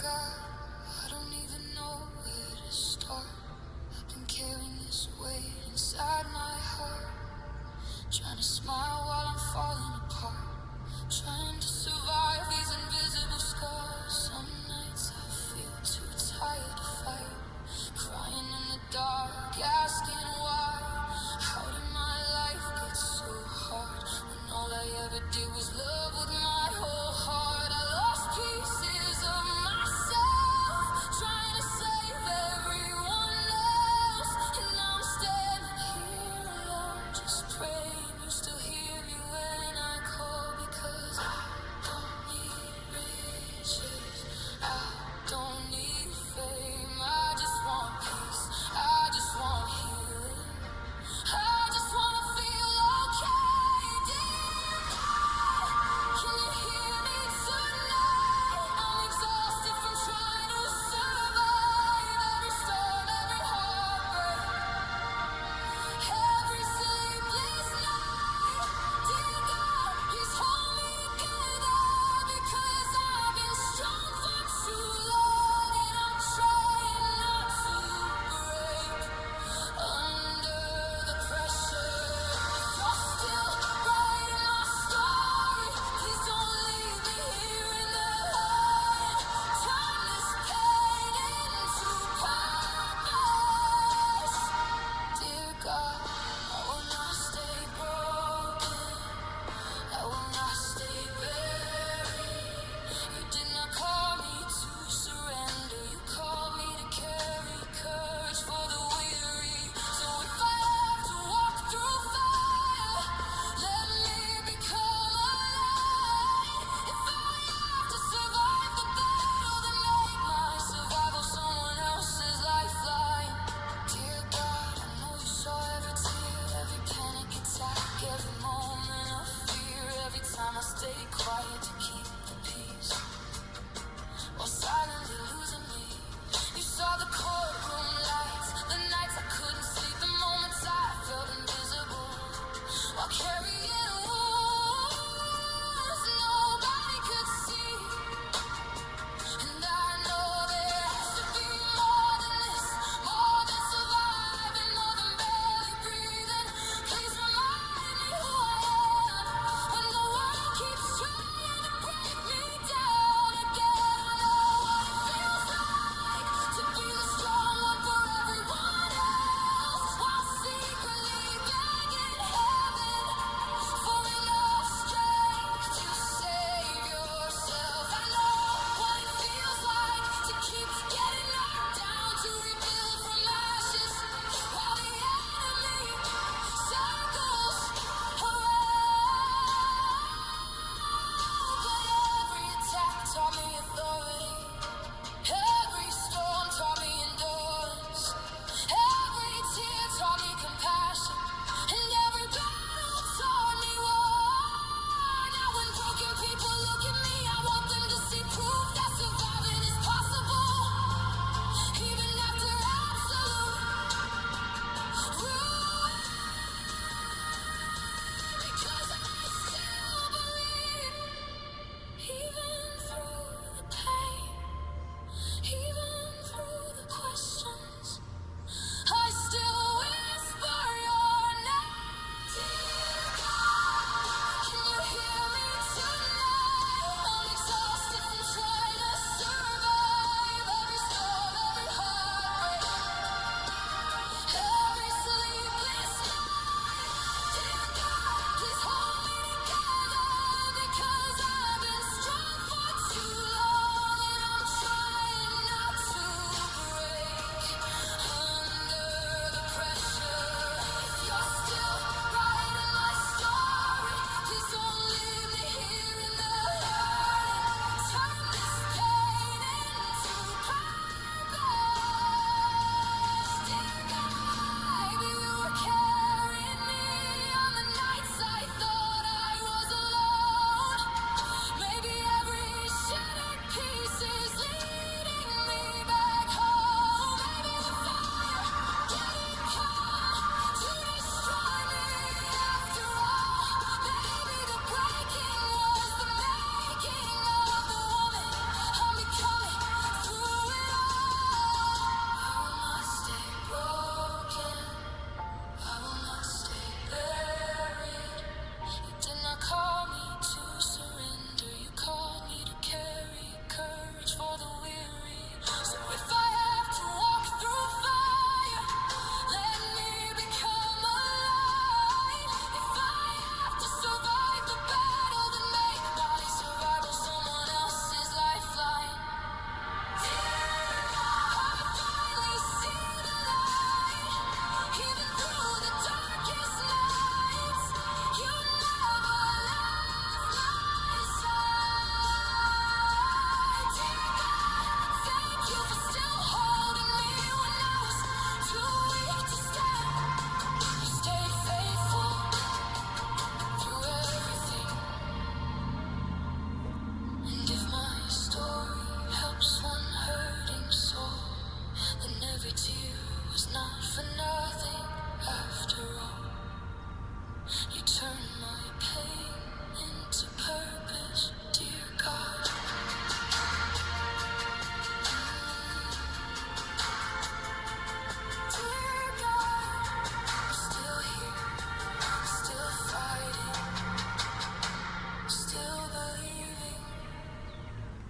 God, I don't even know where to start. I've been carrying this weight inside my heart, trying to smile while I'm falling apart, trying to survive these invisible scars. Some nights I feel too tired to fight, crying in the dark, asking why. How did my life get so hard when all I ever did was love with my whole heart? I lost pieces of myself, trying to save everyone else, and now I'm standing here alone, just praying you still hear me when I call. Because I don't need riches, I don't need fame, I just want peace, I just want healing, I just want to feel okay. Dear God, can you hear me tonight? I'm exhausted from trying to survive every storm, every heartbreak, every sleepless night. Dear God, please hold me together, because I've been strong for too long, and I'm trying not to break under the pressure. If you're still writing my story, please don't leave me here in the light. Turn this pain into purpose. Dear God, I will not stay broken, I will not stay buried. You did not call me to surrender, you called me to carry courage for the weary. So if I have to walk through fire, let me become a light. If I have to survive the battle, then make my survival someone else's lifeline. Dear God, I know you saw every tear, every panic attack, every moment of fear, every time I stay quiet to